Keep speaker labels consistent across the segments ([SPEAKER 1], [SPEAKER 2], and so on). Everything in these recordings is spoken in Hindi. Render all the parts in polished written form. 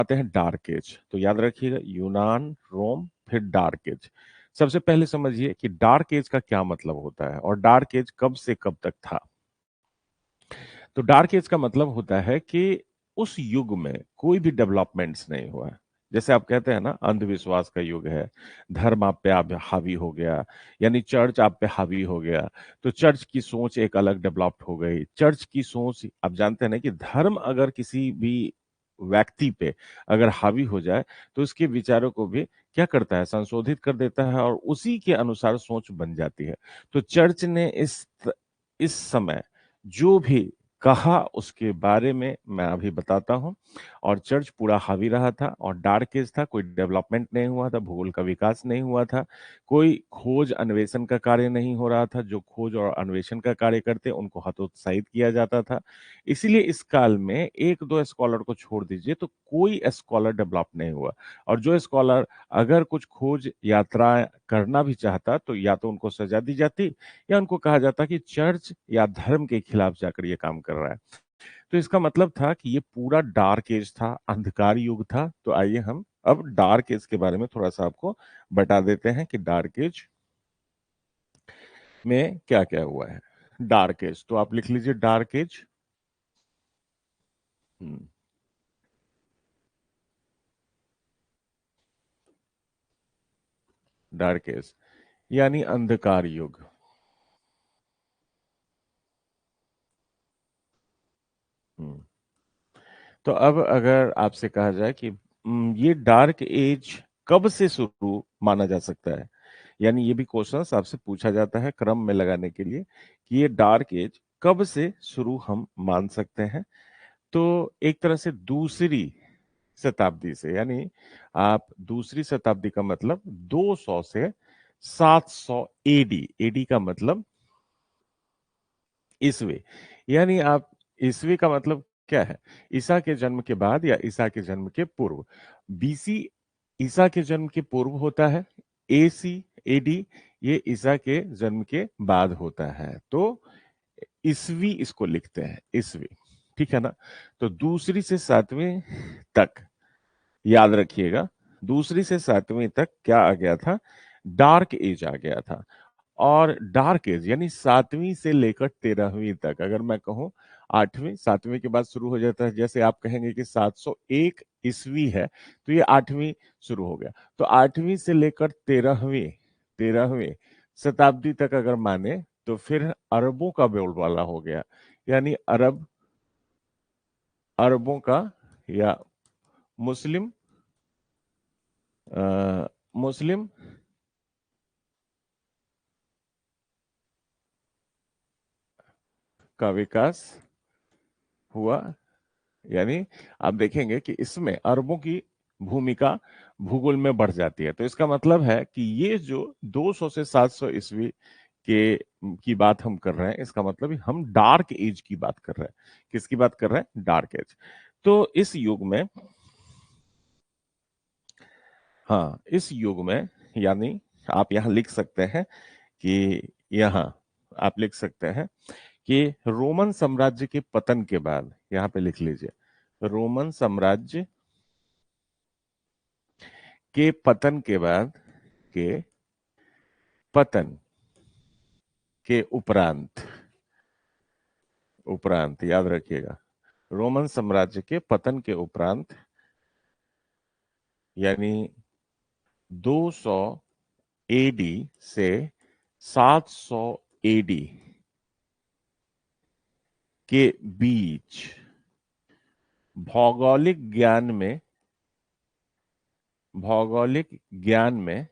[SPEAKER 1] आते हैं डार्क एज। तो याद रखिएगा, यूनान, रोम, फिर डार्क एज। सबसे पहले समझिए कि डार्क एज का क्या मतलब होता है और डार्क एज कब से कब तक था। तो डार्क एज का मतलब होता है कि उस युग में कोई भी डेवलपमेंट्स नहीं हुआ है। जैसे आप कहते हैं ना, अंधविश्वास का युग है, धर्म आप पे आप हावी हो गया, यानी चर्च आप पे हावी हो गया। तो चर्च की सोच एक अलग डेवलप्ड हो गई। चर्च की सोच, आप जानते हैं ना कि धर्म अगर किसी भी व्यक्ति पे अगर हावी हो जाए तो उसके विचारों को भी क्या करता है, संशोधित कर देता है और उसी के अनुसार सोच बन जाती है। तो चर्च ने इस समय जो भी कहा उसके बारे में मैं अभी बताता हूं। और चर्च पूरा हावी रहा था और डार्क एज था, कोई डेवलपमेंट नहीं हुआ था, भूगोल का विकास नहीं हुआ था, कोई खोज अन्वेषण का कार्य नहीं हो रहा था। जो खोज और अन्वेषण का कार्य करते उनको हतोत्साहित किया जाता था। इसीलिए इस काल में एक दो स्कॉलर को छोड़ दीजिए तो कोई स्कॉलर डेवलप नहीं हुआ। और जो स्कॉलर अगर कुछ खोज यात्रा करना भी चाहता तो या तो उनको सजा दी जाती या उनको कहा जाता कि चर्च या धर्म के खिलाफ जाकर ये काम कर रहा है। तो इसका मतलब था कि ये पूरा डार्क एज था, अंधकार युग था। तो आइए हम अब डार्क एज के बारे में थोड़ा सा आपको बता देते हैं कि डार्क एज में क्या क्या हुआ है। डार्क एज, तो आप लिख लीजिए डार्क एज। डार्क एज यानी अंधकार युग। हम्म, तो अब अगर आपसे कहा जाए कि ये डार्क एज कब से शुरू माना जा सकता है, यानी ये भी क्वेश्चंस आपसे पूछा जाता है क्रम में लगाने के लिए कि ये डार्क एज कब से शुरू हम मान सकते हैं। तो एक तरह से दूसरी शताब्दी से, यानी आप दूसरी शताब्दी का मतलब 200 से 700 एडी। एडी का मतलब ईसवी, यानी आप ईसवी का मतलब क्या है, ईसा के जन्म के बाद या ईसा के जन्म के पूर्व। बीसी ईसा के जन्म के पूर्व होता है, एसी एडी ये ईसा के जन्म के बाद होता है। तो ईसवी इसको लिखते हैं, ईसवी। ठीक है ना। तो दूसरी से सातवीं तक याद रखिएगा, दूसरी से सातवीं तक क्या आ गया था, डार्क एज आ गया था। और डार्क एज यानी सातवीं से लेकर 13वीं तक, अगर मैं कहूं आठवीं सातवीं के बाद शुरू हो जाता है। जैसे आप कहेंगे कि 701 ईस्वी है तो ये आठवीं शुरू हो गया। तो आठवीं से लेकर 13वीं शताब्दी तक अगर माने तो फिर अरबों का बोलबाला हो गया, यानी अरब, अरबों का या मुस्लिम, मुस्लिम का विकास हुआ। यानी आप देखेंगे कि इसमें अरबों की भूमिका भूगोल में बढ़ जाती है। तो इसका मतलब है कि ये जो 200 से 700 ईस्वी के की बात हम कर रहे हैं, इसका मतलब हम डार्क एज की बात कर रहे हैं। किसकी बात कर रहे हैं, डार्क एज। तो इस युग में, हाँ इस युग में, यानी आप यहां लिख सकते हैं कि यहां आप लिख सकते हैं कि रोमन साम्राज्य के पतन के बाद, यहां पे लिख लीजिए रोमन साम्राज्य के पतन के बाद, के पतन के उपरांत, उपरांत याद रखिएगा, रोमन साम्राज्य के पतन के उपरांत, यानी 200 एडी से 700 एडी के बीच भौगोलिक ज्ञान में, भौगोलिक ज्ञान में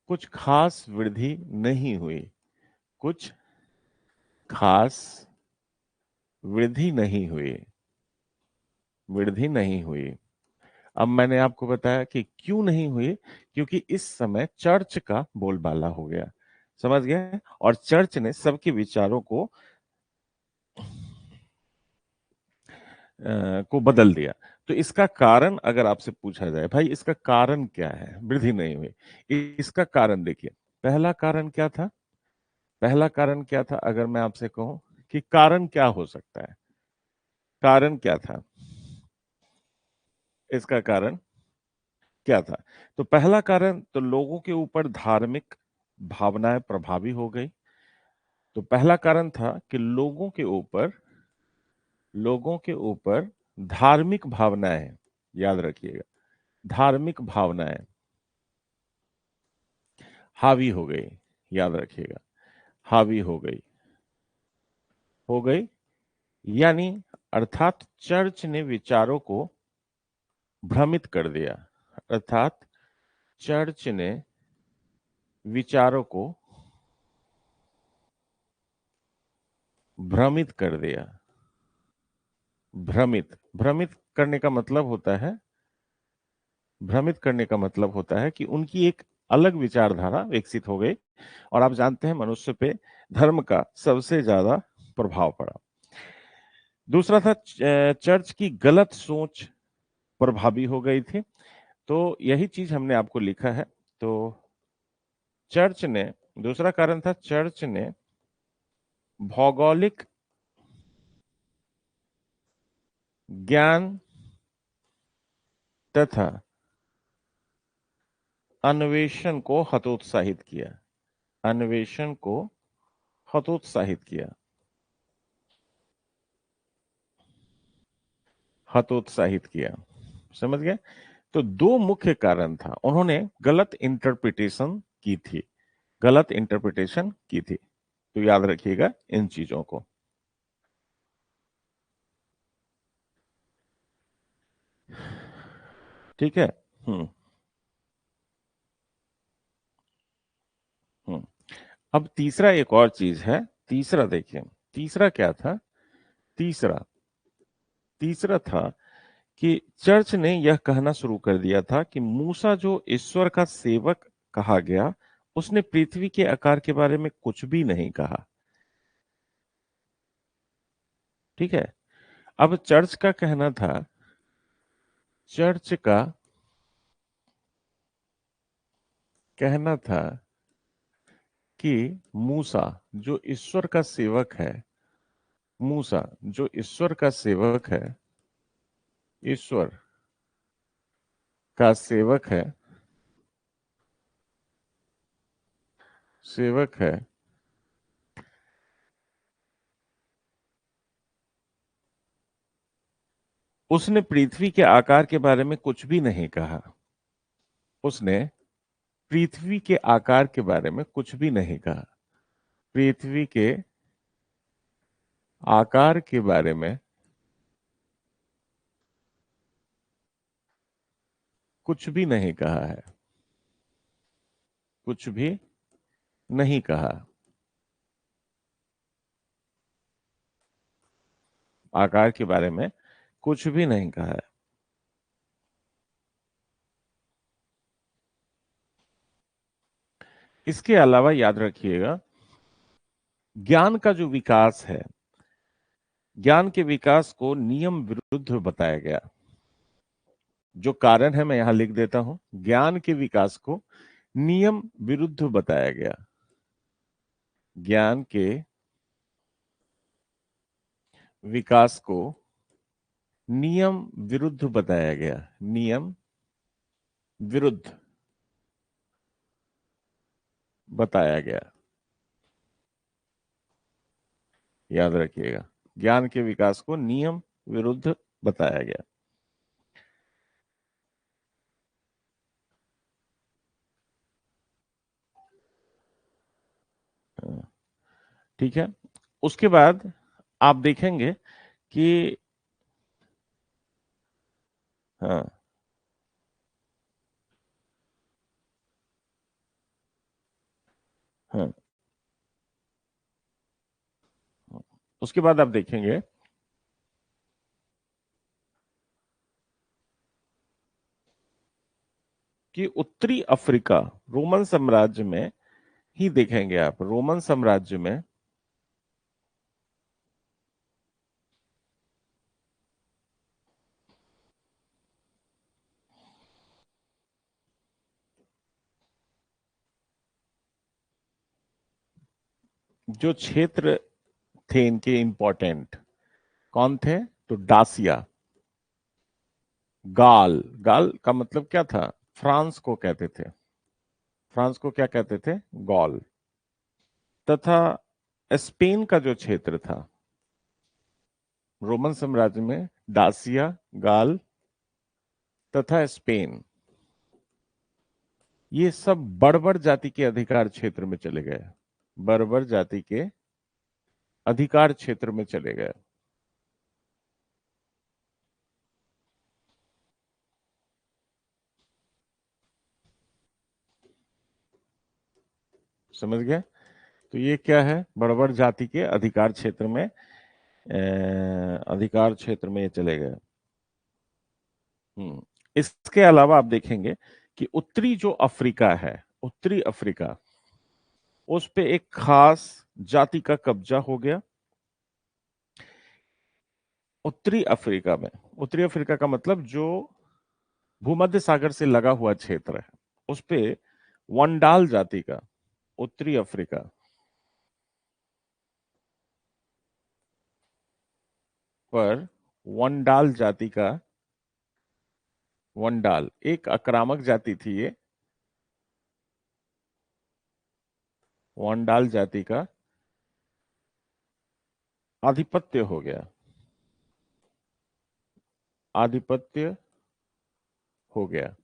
[SPEAKER 1] कुछ खास वृद्धि नहीं हुई, कुछ खास वृद्धि नहीं हुई, वृद्धि नहीं हुई। अब मैंने आपको बताया कि क्यों नहीं हुई, क्योंकि इस समय चर्च का बोलबाला हो गया, समझ गए, और चर्च ने सबके विचारों को बदल दिया। तो इसका कारण अगर आपसे पूछा जाए, भाई इसका कारण क्या है, वृद्धि नहीं हुई, इसका कारण देखिए। पहला कारण क्या था, पहला कारण क्या था, अगर मैं आपसे कहूं कि कारण क्या हो सकता है, कारण क्या था, इसका कारण क्या था? तो पहला कारण तो लोगों के ऊपर धार्मिक भावनाएं प्रभावी हो गई। तो पहला कारण था कि लोगों के ऊपर धार्मिक भावनाएं, याद रखिएगा, धार्मिक भावनाएं हावी हो गई। याद रखिएगा, हावी हो गई यानी अर्थात चर्च ने विचारों को भ्रमित कर दिया। अर्थात चर्च ने विचारों को भ्रमित कर दिया। भ्रमित भ्रमित करने का मतलब होता है, भ्रमित करने का मतलब होता है कि उनकी एक अलग विचारधारा विकसित हो गई। और आप जानते हैं मनुष्य पे धर्म का सबसे ज्यादा प्रभाव पड़ा। दूसरा था चर्च की गलत सोच प्रभावी हो गई थी। तो यही चीज हमने आपको लिखा है। तो चर्च ने, दूसरा कारण था चर्च ने भौगोलिक ज्ञान तथा अन्वेषण को हतोत्साहित किया। अन्वेषण को हतोत्साहित किया। हतोत्साहित किया। समझ गए? तो दो मुख्य कारण था, उन्होंने गलत इंटरप्रिटेशन की थी। गलत इंटरप्रिटेशन की थी। तो याद रखिएगा इन चीजों को। ठीक है। हम्म। हम्म। अब तीसरा एक और चीज है। तीसरा देखिए, तीसरा क्या था? तीसरा तीसरा था कि चर्च ने यह कहना शुरू कर दिया था कि मूसा जो ईश्वर का सेवक कहा गया, उसने पृथ्वी के आकार के बारे में कुछ भी नहीं कहा। ठीक है। अब चर्च का कहना था, चर्च का कहना था कि मूसा जो ईश्वर का सेवक है, मूसा जो ईश्वर का सेवक है, ईश्वर का सेवक है, सेवक है, उसने पृथ्वी के आकार के बारे में कुछ भी नहीं कहा। उसने पृथ्वी के आकार के बारे में कुछ भी नहीं कहा। पृथ्वी के आकार के बारे में कुछ भी नहीं कहा है। कुछ भी नहीं कहा। आकार के बारे में कुछ भी नहीं कहा है। इसके अलावा याद रखिएगा, ज्ञान का जो विकास है, ज्ञान के विकास को नियम विरुद्ध बताया गया। जो कारण है मैं यहां लिख देता हूं। ज्ञान के विकास को नियम विरुद्ध बताया गया। ज्ञान के विकास को नियम विरुद्ध बताया गया। नियम विरुद्ध बताया गया। याद रखिएगा, ज्ञान के विकास को नियम विरुद्ध बताया गया। हाँ, ठीक है। उसके बाद आप देखेंगे कि हाँ, हाँ, उसके बाद आप देखेंगे कि उत्तरी अफ्रीका, रोमन साम्राज्य में ही देखेंगे आप, रोमन साम्राज्य में जो क्षेत्र थे इनके इंपॉर्टेंट, कौन थे? तो डासिया, गाल, गाल का मतलब क्या था? फ्रांस को कहते थे। फ्रांस को क्या कहते थे? गॉल। तथा स्पेन का जो क्षेत्र था रोमन साम्राज्य में, दासिया, गाल तथा स्पेन, ये सब बर्बर जाति के अधिकार क्षेत्र में चले गए। बर्बर जाति के अधिकार क्षेत्र में चले गए। समझ गए? तो ये क्या है? बर्बर जाति के अधिकार क्षेत्र में, अधिकार क्षेत्र में ये चले गए। इसके अलावा आप देखेंगे कि उत्तरी जो अफ्रीका है, उत्तरी अफ्रीका, उस पे एक खास जाति का कब्जा हो गया। उत्तरी अफ्रीका में, उत्तरी अफ्रीका का मतलब जो भूमध्य सागर से लगा हुआ क्षेत्र है, उस पे वंडाल जाति का, उत्तरी अफ्रीका पर वंडाल जाति का, वंडाल एक आक्रामक जाति थी ये, वंडाल जाति का आधिपत्य हो गया, आधिपत्य हो गया।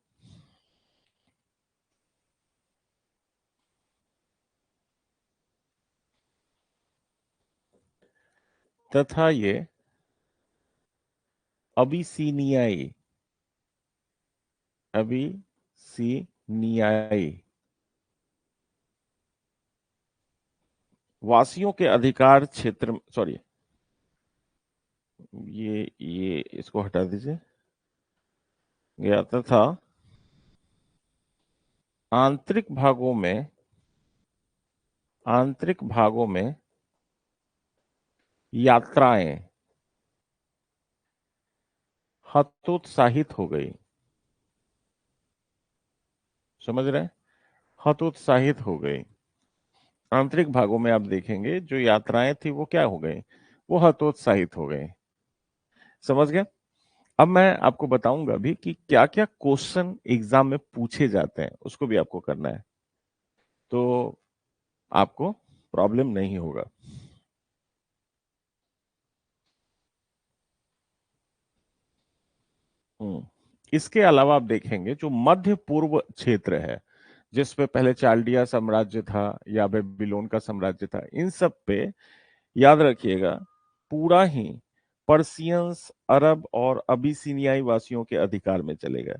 [SPEAKER 1] तथा ये अबिसिनियाई, अबिसिनियाई वासियों के अधिकार क्षेत्र, सॉरी, ये इसको हटा दीजिए, गया तथा आंतरिक भागों में, आंतरिक भागों में यात्राएं हतोत्साहित हो गई। समझ रहे हैं? हतोत्साहित हो गई। आंतरिक भागों में आप देखेंगे जो यात्राएं थी वो क्या हो गई? वो हतोत्साहित हो गई। समझ गए? अब मैं आपको बताऊंगा भी कि क्या क्या क्वेश्चन एग्जाम में पूछे जाते हैं, उसको भी आपको करना है, तो आपको प्रॉब्लम नहीं होगा। इसके अलावा आप देखेंगे जो मध्य पूर्व क्षेत्र है, जिस पे पहले चाल्डिया साम्राज्य था या बेबीलोन का साम्राज्य था, इन सब पे याद रखिएगा पूरा ही पर्सियंस, अरब और अबिसिनियाई वासियों के अधिकार में चले गए।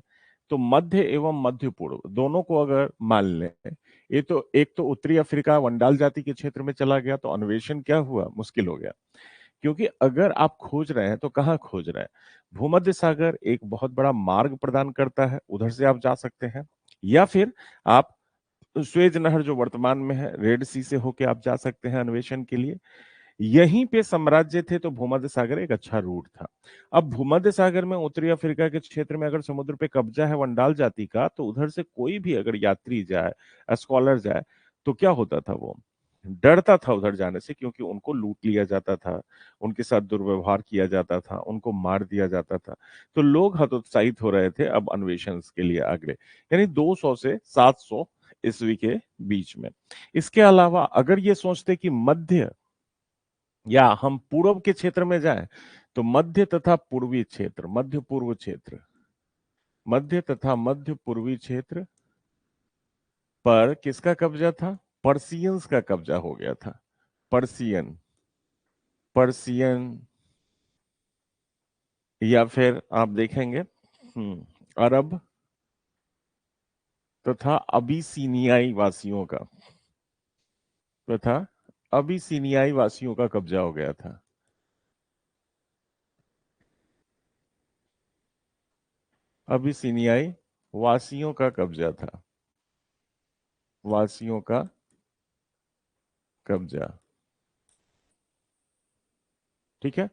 [SPEAKER 1] तो मध्य एवं मध्य पूर्व दोनों को अगर मान लें, ये तो एक तो उत्तरी अफ्रीका वंडाल जाति के क्षेत्र में चला गया, तो अन्वेषण क्या हुआ? मुश्किल हो गया। क्योंकि अगर आप खोज रहे हैं तो कहाँ खोज रहे हैं? भूमध्य सागर एक बहुत बड़ा मार्ग प्रदान करता है, उधर से आप जा सकते हैं, या फिर आप स्वेज नहर जो वर्तमान में है, रेड सी से होके आप जा सकते हैं अन्वेषण के लिए। यहीं पे साम्राज्य थे, तो भूमध्य सागर एक अच्छा रूट था। अब भूमध्य सागर में उत्तरी अफ्रीका के क्षेत्र में अगर समुद्र पे कब्जा है वंडाल जाति का, तो उधर से कोई भी अगर यात्री जाए, स्कॉलर जाए, तो क्या होता था? वो डरता था उधर जाने से, क्योंकि उनको लूट लिया जाता था, उनके साथ दुर्व्यवहार किया जाता था, उनको मार दिया जाता था। तो लोग हतोत्साहित हो रहे थे अब अन्वेषण के लिए आगे, यानी 200 से 700 ईस्वी के बीच में। इसके अलावा अगर ये सोचते कि मध्य या हम पूर्व के क्षेत्र में जाएं, तो मध्य तथा पूर्वी क्षेत्र, मध्य पूर्व क्षेत्र, मध्य तथा मध्य पूर्वी क्षेत्र पर किसका कब्जा था? पर्सियंस का कब्जा हो गया था। पर्सियन, पर्सियन, या फिर आप देखेंगे अरब तथा अबिसिनियाई वासियों का, तथा अबिसिनियाई वासियों का कब्जा हो गया था। अबिसिनियाई वासियों का कब्जा था, वासियों का कब्जा। ठीक है?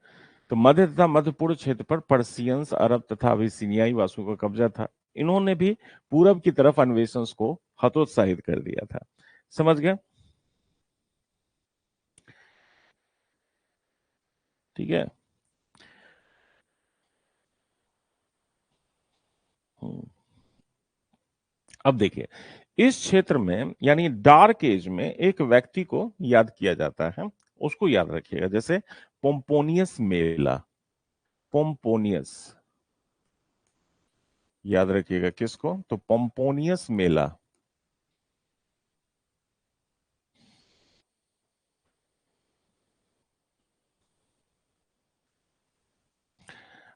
[SPEAKER 1] तो मध्य तथा मध्य पूर्व क्षेत्र पर पर्सियंस, अरब तथा अबिसिनियाई वासियों का कब्जा था। इन्होंने भी पूरब की तरफ अन्वेषण को हतोत्साहित कर दिया था। समझ गए? ठीक है। अब देखिए, इस क्षेत्र में यानी डार्क एज में एक व्यक्ति को याद किया जाता है, उसको याद रखिएगा, जैसे पोम्पोनियस मेला। पोम्पोनियस, याद रखिएगा किसको, तो पोम्पोनियस मेला।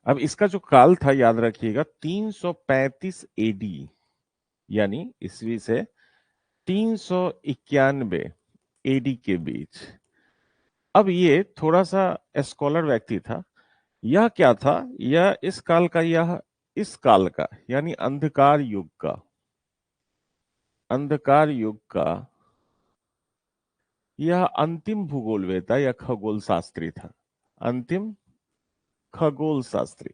[SPEAKER 1] अब इसका जो काल था याद रखिएगा 335 एडी, यानी ईस्वी से 391 एडी के बीच। अब ये थोड़ा सा स्कॉलर व्यक्ति था। यह क्या था, यह इस काल का, यह इस काल का यानी अंधकार युग का, अंधकार युग का यह अंतिम भूगोलवेता या खगोल शास्त्री था। अंतिम खगोल शास्त्री,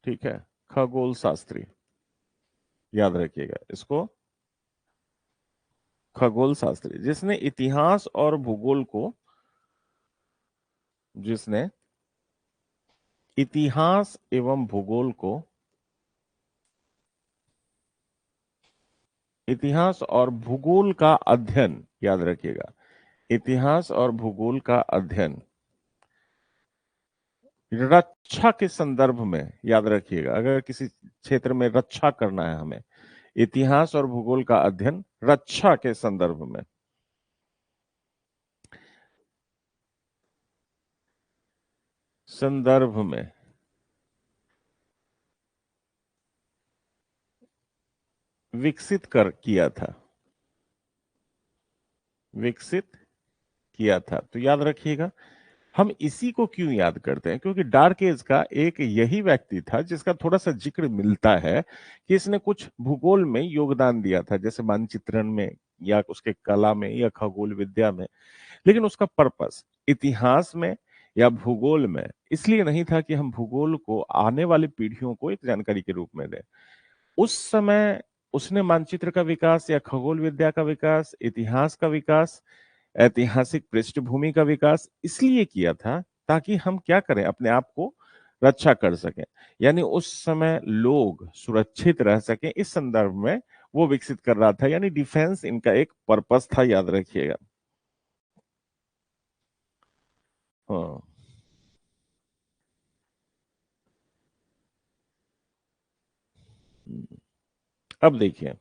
[SPEAKER 1] ठीक है, खगोल शास्त्री, याद रखिएगा इसको। खगोल शास्त्री जिसने इतिहास और भूगोल को, जिसने इतिहास एवं भूगोल को, इतिहास और भूगोल का अध्ययन, याद रखिएगा, इतिहास और भूगोल का अध्ययन रक्षा के संदर्भ में, याद रखिएगा, अगर किसी क्षेत्र में रक्षा करना है हमें, इतिहास और भूगोल का अध्ययन रक्षा के संदर्भ में, संदर्भ में विकसित कर किया था, विकसित किया था। तो याद रखिएगा, हम इसी को क्यों याद करते हैं, क्योंकि डार्क एज का एक यही व्यक्ति था जिसका थोड़ा सा जिक्र मिलता है कि इसने कुछ भूगोल में योगदान दिया था, जैसे मानचित्रण में या उसके कला में या खगोल विद्या में। लेकिन उसका पर्पस इतिहास में या भूगोल में इसलिए नहीं था कि हम भूगोल को आने वाली पीढ़ियों को एक जानकारी के रूप में दें। उस समय उसने मानचित्र का विकास या खगोल विद्या का विकास, इतिहास का विकास, ऐतिहासिक पृष्ठभूमि का विकास इसलिए किया था ताकि हम क्या करें, अपने आप को रक्षा कर सकें, यानी उस समय लोग सुरक्षित रह सकें, इस संदर्भ में वो विकसित कर रहा था, यानी डिफेंस इनका एक पर्पस था, याद रखिएगा। हाँ, अब देखिए।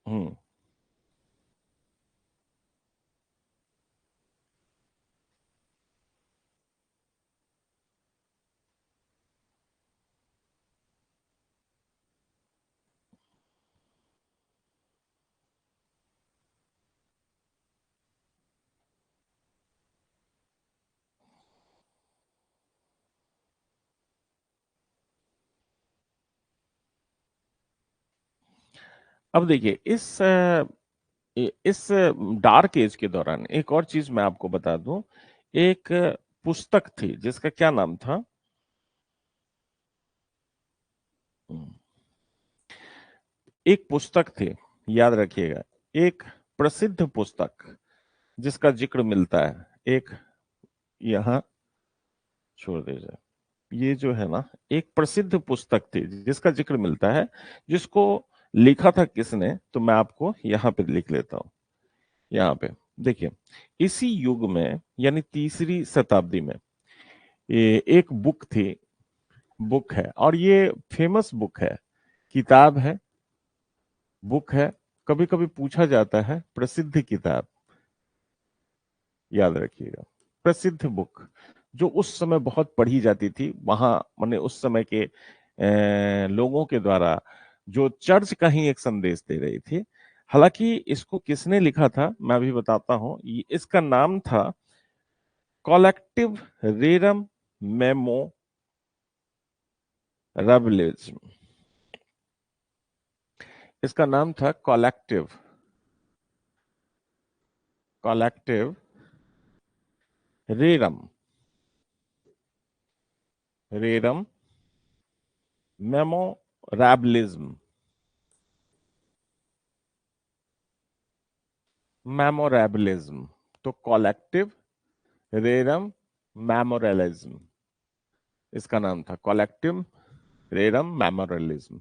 [SPEAKER 1] हम्म अब देखिए, इस डार्क एज के दौरान एक और चीज मैं आपको बता दूं। एक पुस्तक थी जिसका क्या नाम था, एक पुस्तक थी, याद रखिएगा, एक प्रसिद्ध पुस्तक जिसका जिक्र मिलता है, एक, यहाँ छोड़ दीजिए, ये जो है ना, एक प्रसिद्ध पुस्तक थी जिसका जिक्र मिलता है, जिसको लिखा था किसने, तो मैं आपको यहाँ पे लिख लेता हूँ। यहाँ पे देखिए, इसी युग में यानी तीसरी शताब्दी में ये एक बुक थी, बुक है, और ये फेमस बुक है, किताब है, बुक है, कभी कभी पूछा जाता है प्रसिद्ध किताब, याद रखिएगा, प्रसिद्ध बुक, जो उस समय बहुत पढ़ी जाती थी वहां, माने उस समय के लोगों के द्वारा, जो चर्च का ही एक संदेश दे रही थी। हालांकि इसको किसने लिखा था मैं अभी बताता हूँ, इसका नाम था कॉलेक्टिव रेरम मेमोरबिलिज्म। इसका नाम था कॉलेक्टिव, कॉलेक्टिव रेरम, रेरम मेमोरबिलिज्म, मेमोरेबलिज्म। तो कॉलेक्टिव रेरम मेमोरेलिज्म, इसका नाम था कॉलेक्टिव रेरम मेमोरियलिज्म,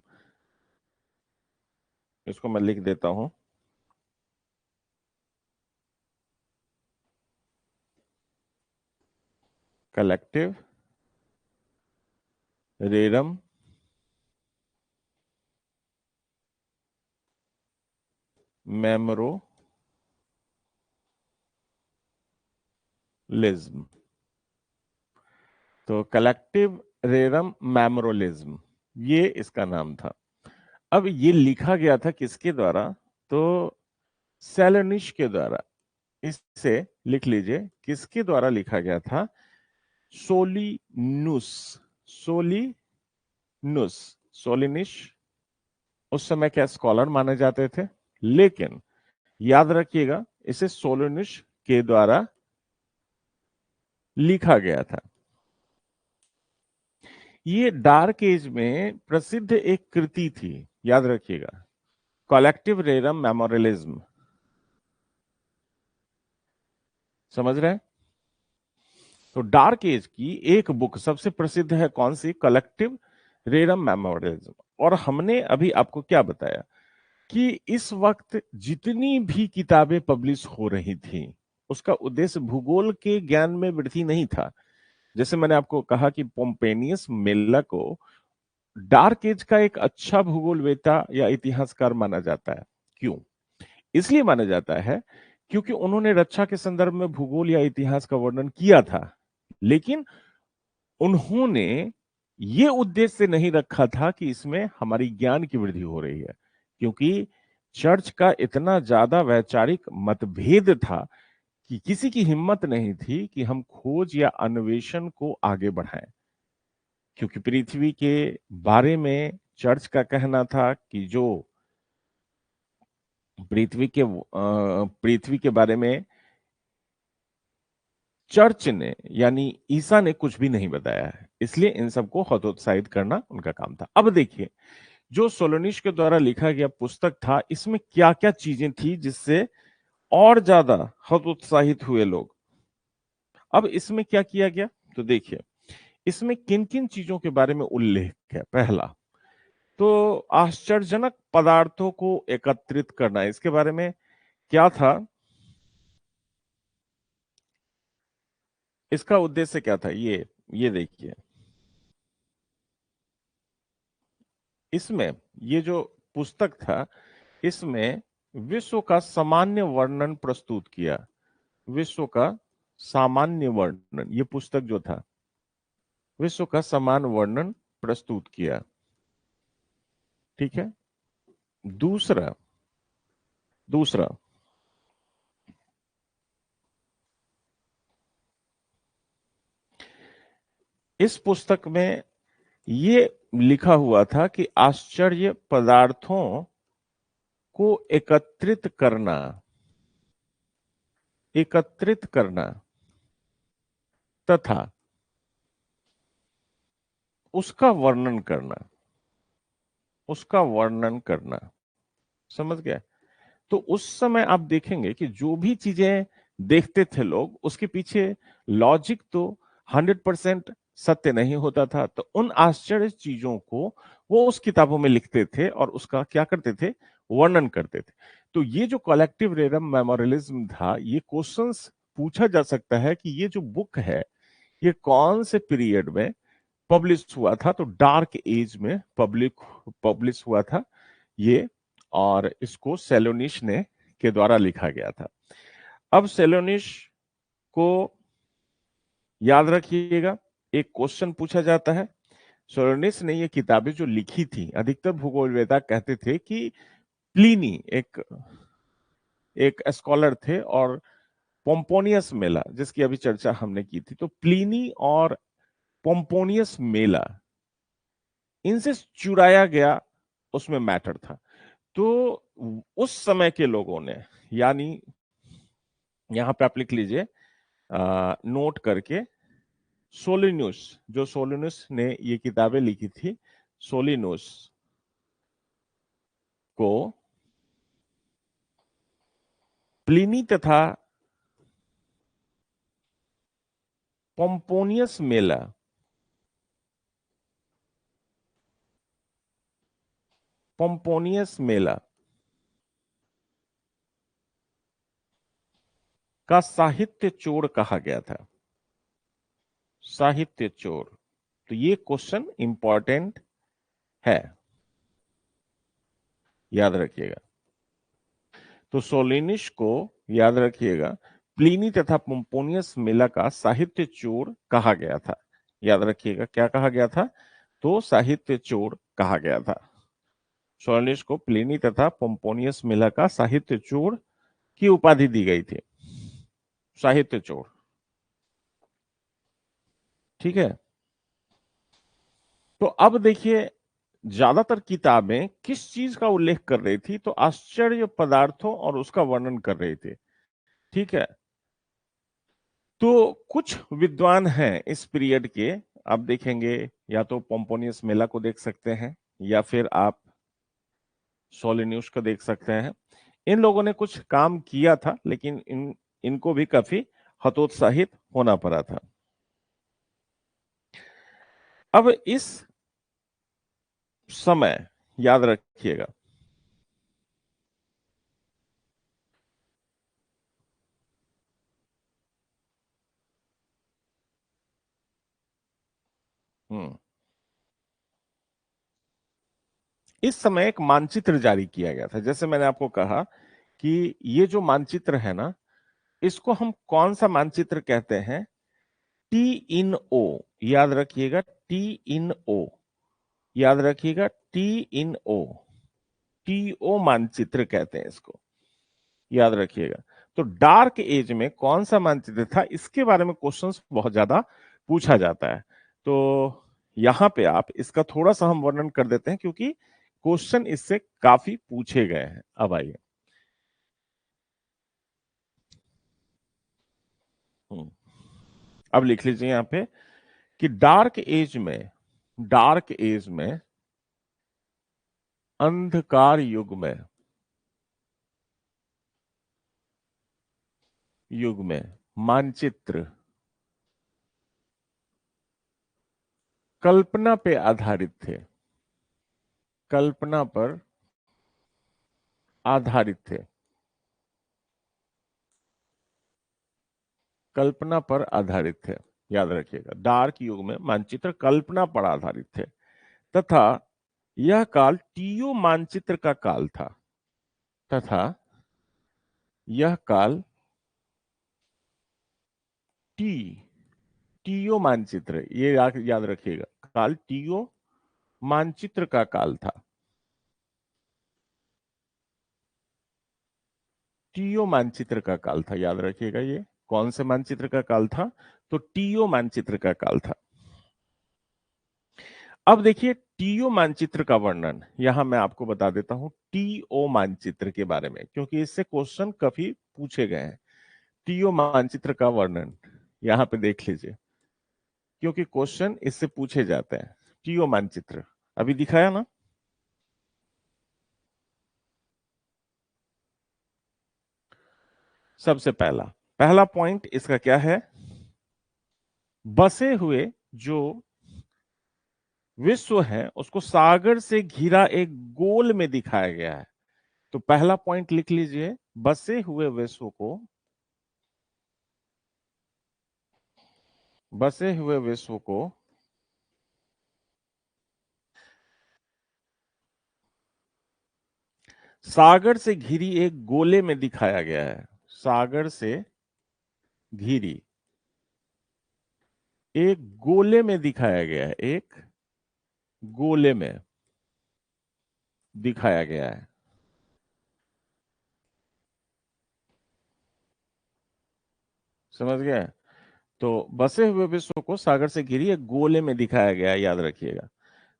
[SPEAKER 1] इसको मैं लिख देता हूं। कलेक्टिव रेरम मेमोरियलिज्म। तो कलेक्टिव रेरम मेमोरियलिज्म, ये इसका नाम था। अब ये लिखा गया था किसके द्वारा? तो सेलेनिश के द्वारा। इससे लिख लीजिए, किसके द्वारा लिखा गया था? सोलिनुस। सोलिनुस। सोलिनिश उस समय क्या स्कॉलर माने जाते थे, लेकिन याद रखिएगा इसे सोलिनिश के द्वारा लिखा गया था। ये डार्क एज में प्रसिद्ध एक कृति थी, याद रखिएगा, कलेक्टिव रेरम मेमोरियलिज्म। समझ रहे हैं? तो डार्क एज की एक बुक सबसे प्रसिद्ध है, कौन सी? कलेक्टिव रेरम मेमोरियलिज्म। और हमने अभी आपको क्या बताया कि इस वक्त जितनी भी किताबें पब्लिश हो रही थी, उसका उद्देश्य भूगोल के ज्ञान में वृद्धि नहीं था। जैसे मैंने आपको कहा कि पोम्पेनियस मेला को डार्क एज का एक अच्छा भूगोलवेता या इतिहासकार माना जाता है। क्यों? इसलिए माना जाता है क्योंकि उन्होंने रक्षा के संदर्भ में भूगोल या इतिहास का वर्णन किया था, लेकिन उन्होंने ये उद्देश्य नहीं रखा था कि इसमें हमारी ज्ञान की वृद्धि हो रही है, क्योंकि चर्च का इतना ज्यादा वैचारिक मतभेद था कि किसी की हिम्मत नहीं थी कि हम खोज या अन्वेषण को आगे बढ़ाएं। क्योंकि पृथ्वी के बारे में चर्च का कहना था कि जो पृथ्वी के बारे में चर्च ने यानी ईसा ने कुछ भी नहीं बताया है, इसलिए इन सबको हतोत्साहित करना उनका काम था। अब देखिए, जो सोलोनिश के द्वारा लिखा गया पुस्तक था, इसमें क्या क्या चीजें थी जिससे और ज्यादा हतोत्साहित हुए लोग। अब इसमें क्या किया गया, तो देखिए इसमें किन किन चीजों के बारे में उल्लेख है। पहला तो आश्चर्यजनक पदार्थों को एकत्रित करना, इसके बारे में क्या था, इसका उद्देश्य क्या था? ये देखिए, इसमें ये जो पुस्तक था, इसमें विश्व का सामान्य वर्णन प्रस्तुत किया। विश्व का सामान्य वर्णन, ये पुस्तक जो था, विश्व का समान वर्णन प्रस्तुत किया। ठीक है। दूसरा दूसरा इस पुस्तक में ये लिखा हुआ था कि आश्चर्य पदार्थों को एकत्रित करना तथा उसका वर्णन करना, उसका वर्णन करना। समझ गया? तो उस समय आप देखेंगे कि जो भी चीजें देखते थे लोग, उसके पीछे लॉजिक तो 100% सत्य नहीं होता था। तो उन आश्चर्य चीजों को वो उस किताबों में लिखते थे और उसका क्या करते थे? वर्णन करते थे। तो ये जो कलेक्टिव रेरम मेमोरियलिज्म था, ये क्वेश्चंस पूछा जा सकता है कि ये जो बुक है, ये कौन से पीरियड में पब्लिश हुआ था? तो डार्क एज में पब्लिश हुआ था ये, और इसको सेलोनिश ने के द्वारा लिखा गया था। अब सेलोनिश को याद रखिएगा, एक क्वेश्चन पूछा जाता है। सेलोनिस ने ये किताबें जो लिखी थी, अधिकतर भूगोलवेता कहते थे कि प्लिनी एक एक स्कॉलर थे, और पोम्पोनियस मेला जिसकी अभी चर्चा हमने की थी, तो प्लिनी और पोम्पोनियस मेला, इनसे चुराया गया उसमें मैटर था। तो उस समय के लोगों ने, यानी यहां पे आप लिख लीजिए नोट करके, सोलिनुस, जो सोलिनुस ने ये किताबें लिखी थी, सोलिनुस को प्लिनी तथा पोम्पोनियस मेला पोम्पोनियस मेला का साहित्य चोर कहा गया था? साहित्य चोर। तो ये क्वेश्चन इंपॉर्टेंट है, याद रखिएगा। तो सोलिनिस को, याद रखिएगा, प्लिनी तथा पोम्पोनियस मेला का साहित्य चोर कहा गया था। याद रखिएगा, क्या कहा गया था? तो साहित्य चोर कहा गया था। सोलिनिस को प्लिनी तथा पोम्पोनियस मेला का साहित्य चोर की उपाधि दी गई थी। साहित्य चोर, ठीक है। तो अब देखिए, ज्यादातर किताबें किस चीज का उल्लेख कर रही थी? तो आश्चर्य पदार्थों और उसका वर्णन कर रही थी, ठीक है। तो कुछ विद्वान हैं इस पीरियड के, आप देखेंगे, या तो पोम्पोनियस मेला को देख सकते हैं, या फिर आप सोलिनियस को देख सकते हैं। इन लोगों ने कुछ काम किया था, लेकिन इनको भी काफी हतोत्साहित होना पड़ा था। अब इस समय, याद रखिएगा, इस समय एक मानचित्र जारी किया गया था। जैसे मैंने आपको कहा कि ये जो मानचित्र है ना, इसको हम कौन सा मानचित्र कहते हैं? टी इन ओ। याद रखिएगा, टी इन ओ। याद रखिएगा, टी इन ओ। टीओ मानचित्र कहते हैं इसको, याद रखिएगा। तो डार्क एज में कौन सा मानचित्र था, इसके बारे में क्वेश्चंस बहुत ज्यादा पूछा जाता है। तो यहां पे आप इसका थोड़ा सा हम वर्णन कर देते हैं, क्योंकि क्वेश्चन इससे काफी पूछे गए हैं। अब आइए, अब लिख लीजिए यहां पे कि डार्क एज में अंधकार युग में मानचित्र कल्पना पे आधारित थे। कल्पना पर आधारित थे। कल्पना पर आधारित थे, याद रखिएगा। डार्क युग में मानचित्र कल्पना पर आधारित थे, तथा यह काल टीओ मानचित्र का काल था। तथा यह काल टी टीओ मानचित्र, ये याद रखिएगा, काल टीओ मानचित्र का काल था। टीओ मानचित्र का काल था, याद रखिएगा। ये कौन से मानचित्र का काल था? तो टीओ मानचित्र का काल था। अब देखिए, टीओ मानचित्र का वर्णन यहां मैं आपको बता देता हूं, टीओ मानचित्र के बारे में, क्योंकि इससे क्वेश्चन काफी पूछे गए हैं। टीओ मानचित्र का वर्णन यहां पे देख लीजिए, क्योंकि क्वेश्चन इससे पूछे जाते हैं। टीओ मानचित्र अभी दिखाया ना। सबसे पहला पॉइंट इसका क्या है? बसे हुए जो विश्व है उसको सागर से घिरा एक गोल में दिखाया गया है। तो पहला पॉइंट लिख लीजिए, बसे हुए विश्व को, बसे हुए विश्व को सागर से घिरी एक गोले में दिखाया गया है। सागर से घिरी एक गोले में दिखाया गया है। एक गोले में दिखाया गया है। समझ गए? तो बसे हुए विश्व को सागर से घिरी एक गोले में दिखाया गया है, याद रखिएगा।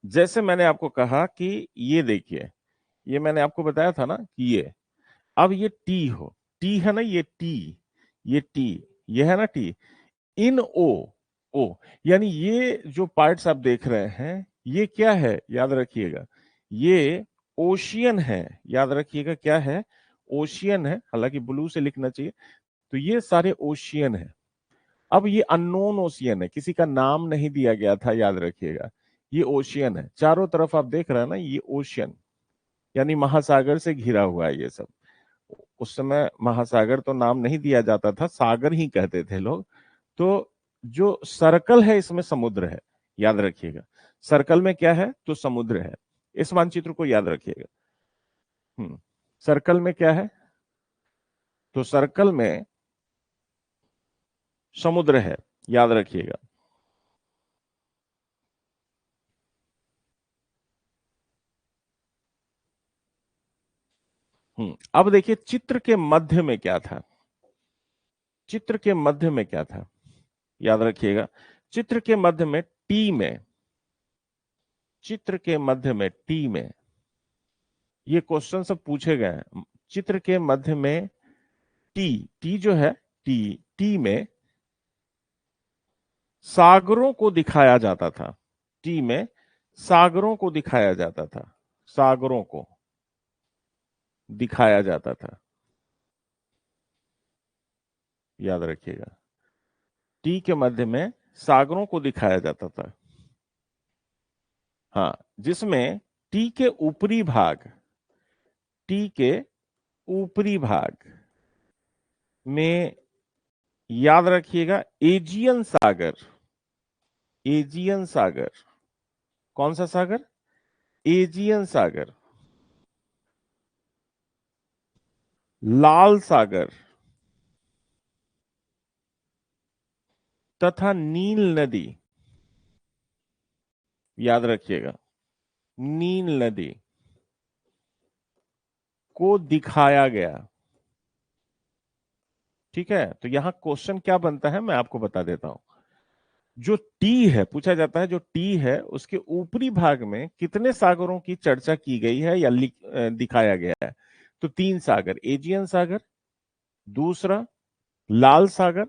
[SPEAKER 1] जैसे मैंने आपको कहा कि ये देखिए, ये मैंने आपको बताया था ना कि ये, अब ये टी हो, टी है ना, ये टी, ये टी, ये है ना टी, इन ओ, यानी ये जो पार्ट्स आप देख रहे हैं, ये क्या है? याद रखिएगा, ये ओशियन है। याद रखिएगा, क्या है? ओशियन है। हालांकि ब्लू से लिखना चाहिए। तो ये सारे ओशियन है। अब ये अननोन ओशियन है, किसी का नाम नहीं दिया गया था, याद रखिएगा। ये ओशियन है, चारों तरफ आप देख रहे हैं ना, ये ओशियन, यानी महासागर से घिरा हुआ है ये सब। उस समय महासागर तो नाम नहीं दिया जाता था, सागर ही कहते थे लोग। तो जो सर्कल है इसमें समुद्र है, याद रखिएगा। सर्कल में क्या है? तो समुद्र है। इस मानचित्र को याद रखिएगा। सर्कल में क्या है? तो सर्कल में समुद्र है, याद रखिएगा। अब देखिए चित्र के मध्य में क्या था। चित्र के मध्य में क्या था, याद रखिएगा। चित्र के मध्य में टी में, चित्र के मध्य में टी में, ये क्वेश्चन सब पूछे गए हैं। चित्र के मध्य में टी, टी जो है, टी, टी में सागरों को दिखाया जाता था। टी में सागरों को दिखाया जाता था, सागरों को दिखाया जाता था, याद रखिएगा। टी के मध्य में सागरों को दिखाया जाता था। हाँ, जिसमें टी के ऊपरी भाग, टी के ऊपरी भाग में, याद रखिएगा, एजियन सागर, एजियन सागर, कौन सा सागर? एजियन सागर, लाल सागर तथा नील नदी, याद रखिएगा, नील नदी को दिखाया गया। ठीक है, तो यहां क्वेश्चन क्या बनता है मैं आपको बता देता हूं। जो टी है, पूछा जाता है जो टी है उसके ऊपरी भाग में कितने सागरों की चर्चा की गई है या दिखाया गया है। तो तीन सागर, एजियन सागर, दूसरा लाल सागर,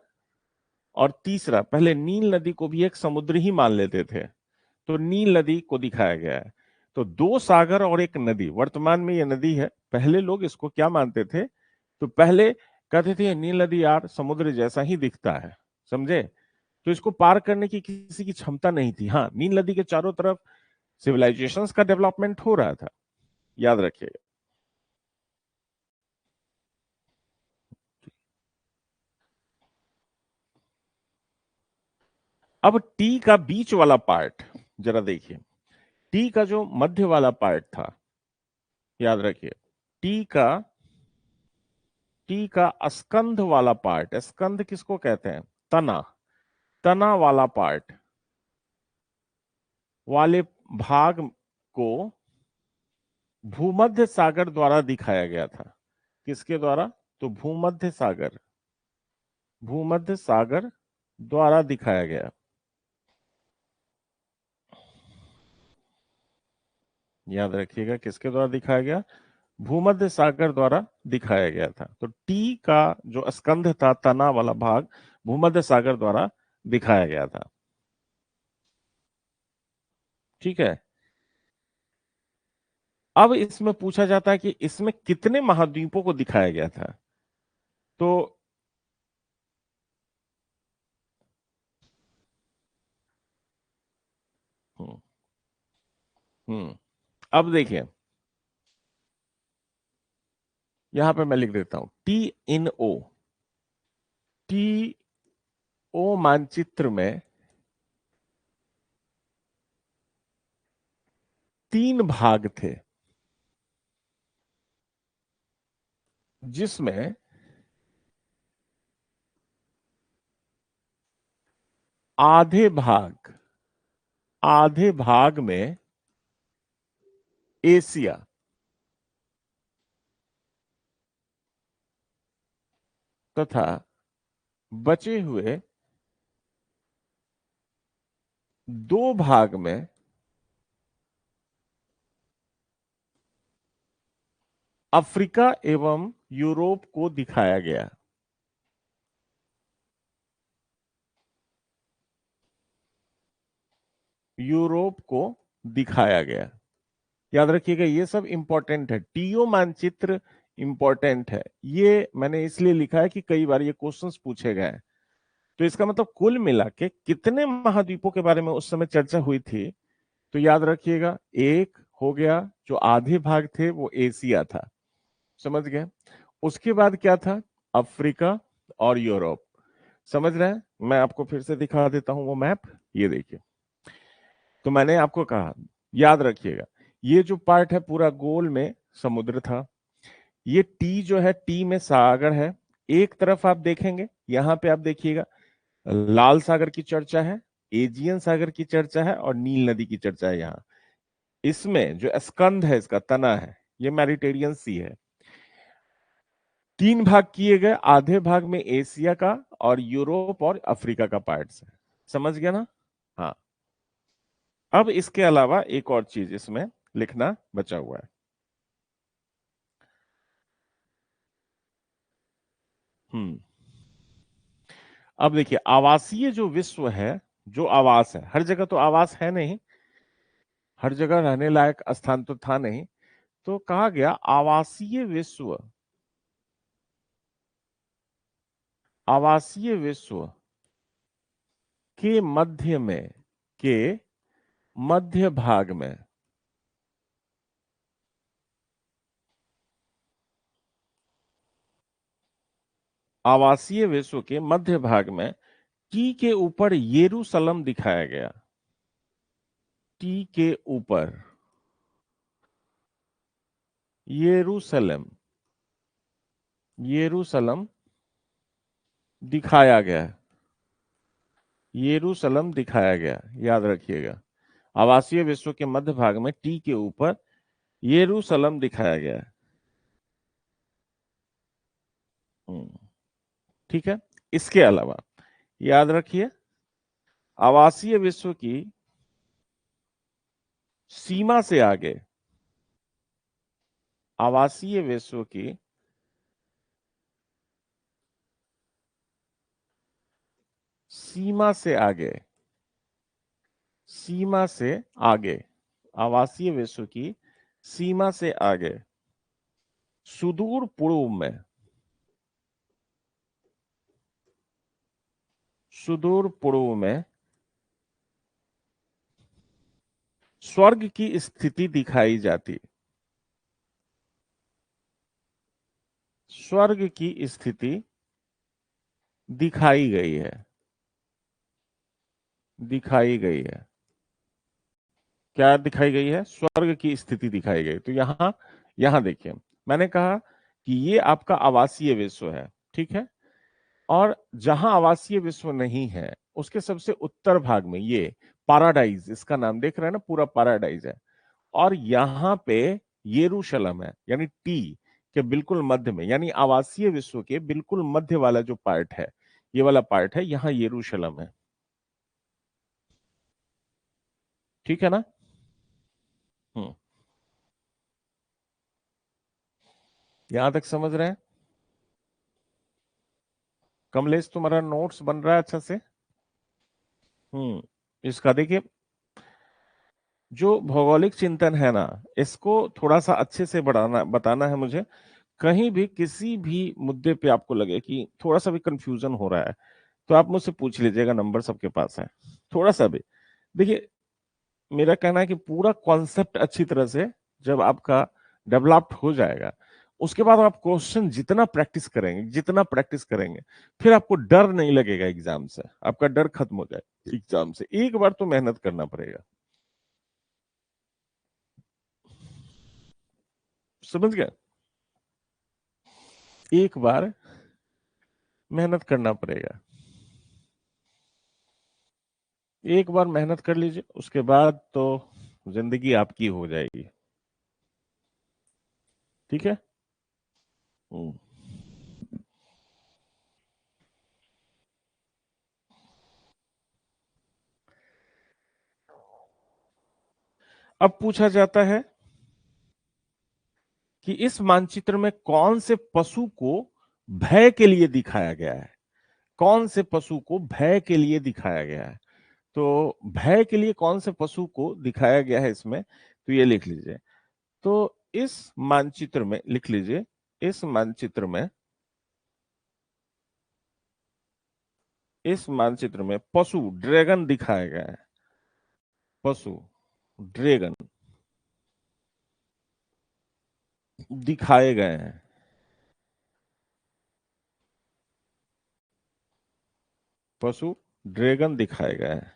[SPEAKER 1] और तीसरा, पहले नील नदी को भी एक समुद्र ही मान लेते थे, तो नील नदी को दिखाया गया है। तो दो सागर और एक नदी, वर्तमान में ये नदी है, पहले लोग इसको क्या मानते थे? तो पहले कहते थे नील नदी यार समुद्र जैसा ही दिखता है, समझे। तो इसको पार करने की किसी की क्षमता नहीं थी। हाँ, नील नदी के चारों तरफ सिविलाइजेशंस का डेवलपमेंट हो रहा था, याद रखिएगा। अब टी का बीच वाला पार्ट जरा देखिए। टी का जो मध्य वाला पार्ट था, याद रखिए, टी का, टी का स्कंध वाला पार्ट, स्कंध किसको कहते हैं? तना, तना वाला पार्ट वाले भाग को भूमध्य सागर द्वारा दिखाया गया था। किसके द्वारा? तो भूमध्य सागर, भूमध्य सागर द्वारा दिखाया गया। याद रखिएगा, किसके द्वारा दिखाया गया? भूमध्य सागर द्वारा दिखाया गया था। तो टी का जो स्कंध था, तना वाला भाग, भूमध्य सागर द्वारा दिखाया गया था। ठीक है, अब इसमें पूछा जाता है कि इसमें कितने महाद्वीपों को दिखाया गया था। तो हम्म हम्म, अब देखिए, यहां पे मैं लिख देता हूं TNO, TO मानचित्र में तीन भाग थे, जिसमें आधे भाग, आधे भाग में एशिया तथा बचे हुए दो भाग में अफ्रीका एवं यूरोप को दिखाया गया। यूरोप को दिखाया गया, याद रखिएगा, ये सब इंपॉर्टेंट है। टीओ मानचित्र इंपॉर्टेंट है, ये मैंने इसलिए लिखा है कि कई बार ये क्वेश्चंस पूछे गए हैं। तो इसका मतलब कुल मिला के कितने महाद्वीपों के बारे में उस समय चर्चा हुई थी? तो याद रखिएगा, एक, हो गया, जो आधे भाग थे वो एशिया था, समझ गए। उसके बाद क्या था, अफ्रीका और यूरोप, समझ रहे हैं। मैं आपको फिर से दिखा देता हूं वो मैप, ये देखिए। तो मैंने आपको कहा, याद रखिएगा, ये जो पार्ट है पूरा गोल में समुद्र था। ये टी जो है, टी में सागर है। एक तरफ आप देखेंगे, यहां पे आप देखिएगा, लाल सागर की चर्चा है, एजियन सागर की चर्चा है और नील नदी की चर्चा है यहाँ। इसमें जो स्कंद है, इसका तना है, ये मेडिटेरियन सी है। तीन भाग किए गए, आधे भाग में एशिया का और यूरोप और अफ्रीका का पार्ट्स है, समझ गया ना। हाँ, अब इसके अलावा एक और चीज इसमें लिखना बचा हुआ है। हम्म, अब देखिए, आवासीय जो विश्व है, जो आवास है, हर जगह तो आवास है नहीं, हर जगह रहने लायक स्थान तो था नहीं, तो कहा गया आवासीय विश्व, आवासीय विश्व के मध्य में, के मध्य भाग में, आवासीय विश्व के मध्य भाग में टी के ऊपर यरूशलम दिखाया गया। टी के ऊपर यरूशलेम, यरूशलम दिखाया गया, यरूशलम दिखाया गया, याद रखिएगा। आवासीय विश्व के मध्य भाग में टी के ऊपर यरूशलम दिखाया गया। हम्म, ठीक है। इसके अलावा याद रखिए, आवासीय विश्व की सीमा से आगे, आवासीय विश्व की सीमा से आगे, सीमा से आगे, आवासीय विश्व की सीमा से आगे, सुदूर पूर्व में, सुदूर पूर्व में स्वर्ग की स्थिति दिखाई जाती, स्वर्ग की स्थिति दिखाई गई है, दिखाई गई है। क्या दिखाई गई है, स्वर्ग की स्थिति दिखाई गई। तो यहां, यहां देखिए, मैंने कहा कि ये आपका आवासीय विश्व है, ठीक है। और जहां आवासीय विश्व नहीं है, उसके सबसे उत्तर भाग में ये पाराडाइज, इसका नाम देख रहे हैं ना, पूरा पाराडाइज है। और यहाँ पे यरूशलेम है, यानी टी के बिल्कुल मध्य में, यानी आवासीय विश्व के बिल्कुल मध्य वाला जो पार्ट है, ये वाला पार्ट है, यहाँ यरूशलेम है, ठीक है ना। हम्म, यहां तक समझ रहे हैं। कमलेश, तुम्हारा नोट्स बन रहा है अच्छा से। इसका देखिए, जो भौगोलिक चिंतन है ना, इसको थोड़ा सा अच्छे से बढ़ाना, बताना है मुझे। कहीं भी किसी भी मुद्दे पे आपको लगे कि थोड़ा सा भी कंफ्यूजन हो रहा है, तो आप मुझसे पूछ लीजिएगा, नंबर सबके पास है। थोड़ा सा भी, देखिए, मेरा कहना है कि पूरा कॉन्सेप्ट अच्छी तरह से जब आपका डेवलप्ड हो जाएगा, उसके बाद आप क्वेश्चन जितना प्रैक्टिस करेंगे, जितना प्रैक्टिस करेंगे, फिर आपको डर नहीं लगेगा एग्जाम से, आपका डर खत्म हो जाएगा एग्जाम से। एक बार तो मेहनत करना पड़ेगा, समझ गए। एक बार मेहनत करना पड़ेगा, एक बार मेहनत कर लीजिए, उसके बाद तो जिंदगी आपकी हो जाएगी, ठीक है। हम्म। अब पूछा जाता है कि इस मानचित्र में कौन से पशु को भय के लिए दिखाया गया है, कौन से पशु को भय के लिए दिखाया गया है। तो भय के लिए कौन से पशु को दिखाया गया है इसमें, तो ये लिख लीजिए। तो इस मानचित्र में लिख लीजिए, इस मानचित्र में, इस मानचित्र में पशु ड्रैगन दिखाया गया है, पशु ड्रैगन, दिखाए गए हैं। पशु ड्रैगन दिखाए गए हैं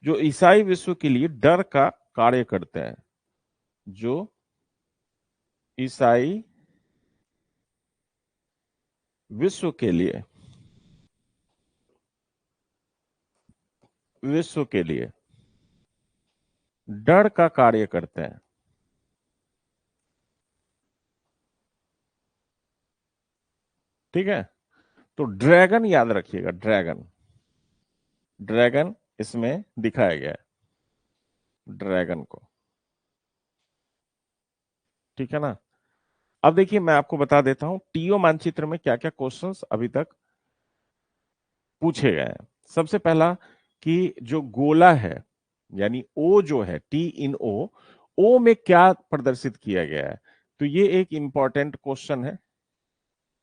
[SPEAKER 1] जो ईसाई विश्व के लिए डर का कार्य करते हैं। जो ईसाई विश्व के लिए डर का कार्य करते हैं। ठीक है, तो ड्रैगन याद रखिएगा, ड्रैगन ड्रैगन इसमें दिखाया गया है, ड्रैगन को। ठीक है ना। अब देखिए मैं आपको बता देता हूं टीओ मानचित्र में क्या क्या क्वेश्चंस अभी तक पूछे गए हैं। सबसे पहला कि जो गोला है, यानी ओ जो है, टी इन ओ में क्या प्रदर्शित किया गया है। तो ये एक इंपॉर्टेंट क्वेश्चन है,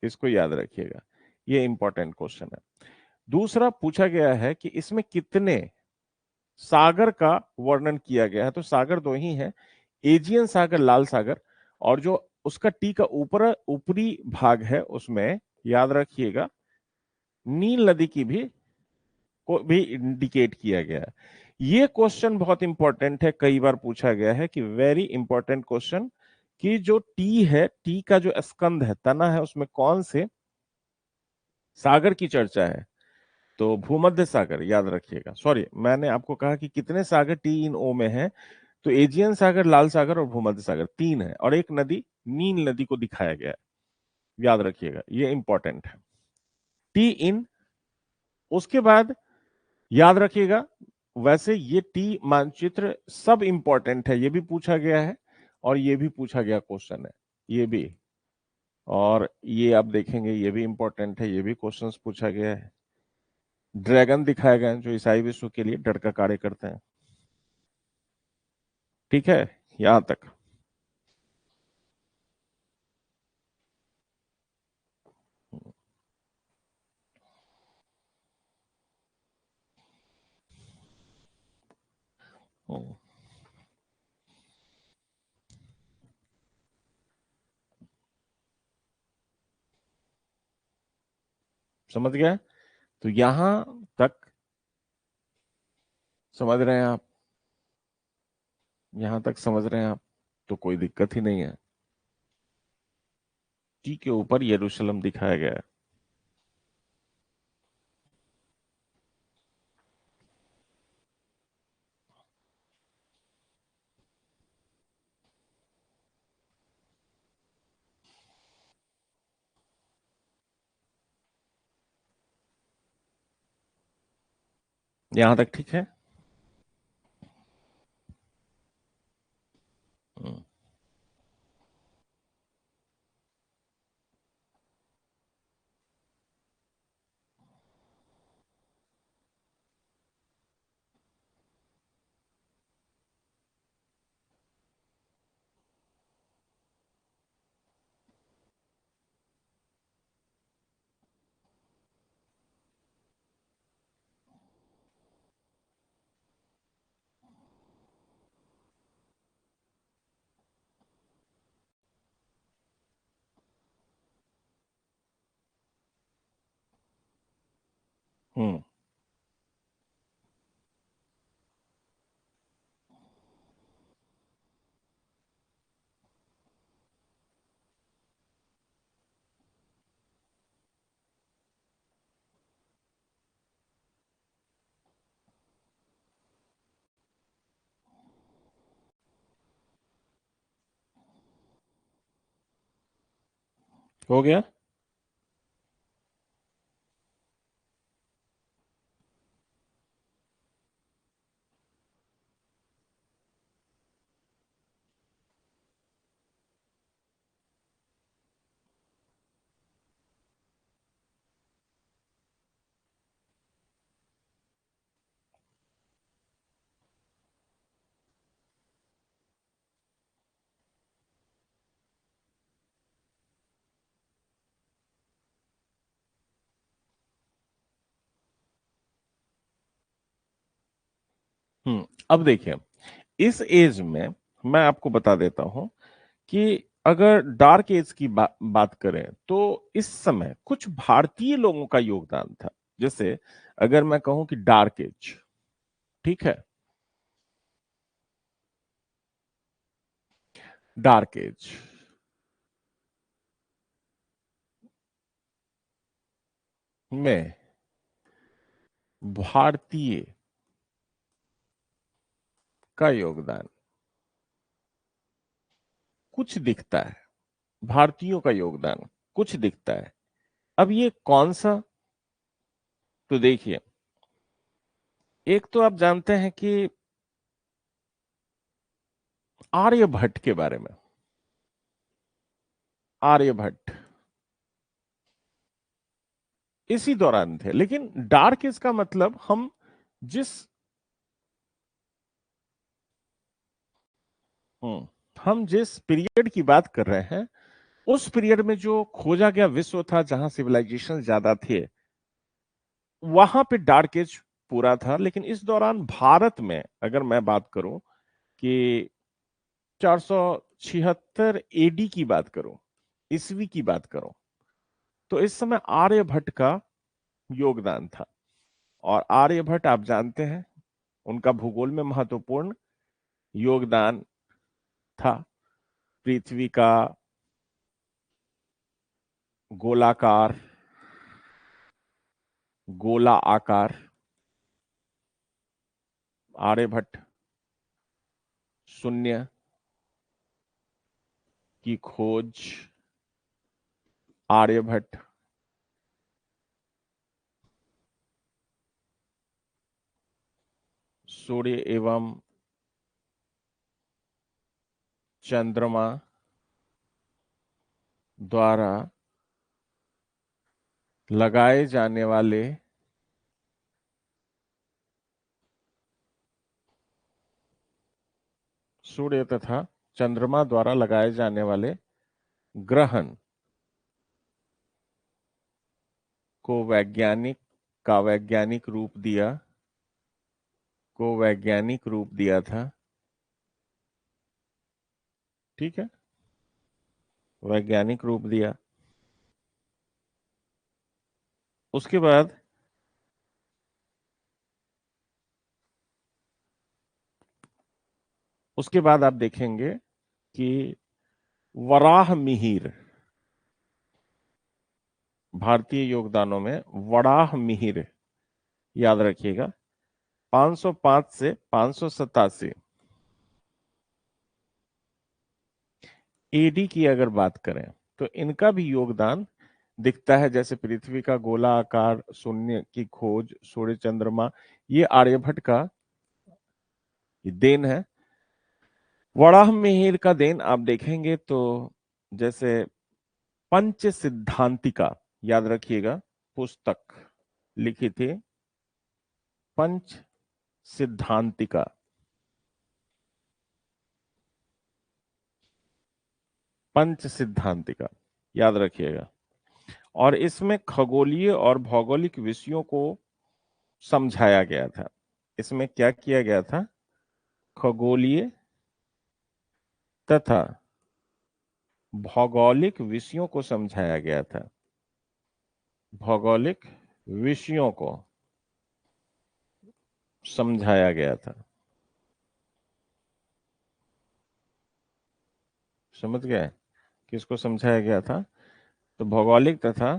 [SPEAKER 1] इसको याद रखिएगा, ये इंपॉर्टेंट क्वेश्चन है। दूसरा पूछा गया है कि इसमें कितने सागर का वर्णन किया गया है। तो सागर दो ही है, एजियन सागर, लाल सागर, और जो उसका टी का ऊपरी भाग है उसमें याद रखिएगा नील नदी की भी को भी इंडिकेट किया गया है। ये क्वेश्चन बहुत इंपॉर्टेंट है, कई बार पूछा गया है कि वेरी इंपॉर्टेंट क्वेश्चन कि जो टी है, टी का जो स्कंद है, तना है, उसमें कौन से सागर की चर्चा है। तो भूमध्य सागर याद रखिएगा। सॉरी, मैंने आपको कहा कि कितने सागर टी इन ओ में है। तो एजियन सागर, लाल सागर और भूमध्य सागर तीन है, और एक नदी नील नदी को दिखाया गया है, याद रखिएगा, ये इंपॉर्टेंट है। टी इन, उसके बाद याद रखिएगा, वैसे ये टी मानचित्र सब इंपॉर्टेंट है, ये भी पूछा गया है और ये भी पूछा गया क्वेश्चन है, ये भी। और ये आप देखेंगे ये भी इंपॉर्टेंट है, ये भी क्वेश्चंस पूछा गया है। ड्रैगन दिखाए गए हैं जो ईसाई विश्व के लिए डर का कार्य करते हैं। ठीक है, यहां तक। हम्म, समझ गए। तो यहां तक समझ रहे हैं आप, यहां तक समझ रहे हैं आप, तो कोई दिक्कत ही नहीं है। टी के ऊपर यरूशलेम दिखाया गया है। यहां तक ठीक है। हम्म हम्म हो गया। अब देखिए, इस एज में मैं आपको बता देता हूं कि अगर डार्क एज की बात करें तो इस समय कुछ भारतीय लोगों का योगदान था। जैसे अगर मैं कहूं कि डार्क एज, ठीक है, डार्क एज में भारतीय का योगदान कुछ दिखता है, भारतीयों का योगदान कुछ दिखता है। अब ये कौन सा, तो देखिए, एक तो आप जानते हैं कि आर्यभट्ट के बारे में, आर्यभट्ट इसी दौरान थे। लेकिन डार्क एज का मतलब जिस हम जिस पीरियड की बात कर रहे हैं, उस पीरियड में जो खोजा गया विश्व था, जहां सिविलाइजेशन ज्यादा थे, वहां पे डार्क एज पूरा था। लेकिन इस दौरान भारत में अगर मैं बात करूं कि 476 एडी की बात करूं, ईस्वी की बात करूं, तो इस समय आर्यभट्ट का योगदान था। और आर्यभट्ट आप जानते हैं, उनका भूगोल में महत्वपूर्ण योगदान था। पृथ्वी का गोलाकार, गोला आकार, आर्यभट्ट शून्य की खोज, आर्यभट्ट सूर्य एवं चंद्रमा द्वारा लगाए जाने वाले सूर्य तथा चंद्रमा द्वारा लगाए जाने वाले ग्रहण को वैज्ञानिक रूप दिया, को वैज्ञानिक रूप दिया था। ठीक है, वैज्ञानिक रूप दिया। उसके बाद आप देखेंगे कि वराह मिहिर, भारतीय योगदानों में वराह मिहिर, याद रखिएगा, 505 से 587 एडी की अगर बात करें तो इनका भी योगदान दिखता है। जैसे पृथ्वी का गोला आकार, शून्य की खोज, सूर्य चंद्रमा, ये आर्यभट्ट का देन है। वराह मिहिर का देन आप देखेंगे तो जैसे पंच सिद्धांतिका, याद रखिएगा, पुस्तक लिखी थी पंच सिद्धांतिका, पंच सिद्धांतिका, याद रखिएगा। और इसमें खगोलीय और भौगोलिक विषयों को समझाया गया था। इसमें क्या किया गया था? खगोलीय तथा भौगोलिक विषयों को समझाया गया था, भौगोलिक विषयों को समझाया गया था। समझ गए किसको समझाया गया था? तो भौगोलिक तथा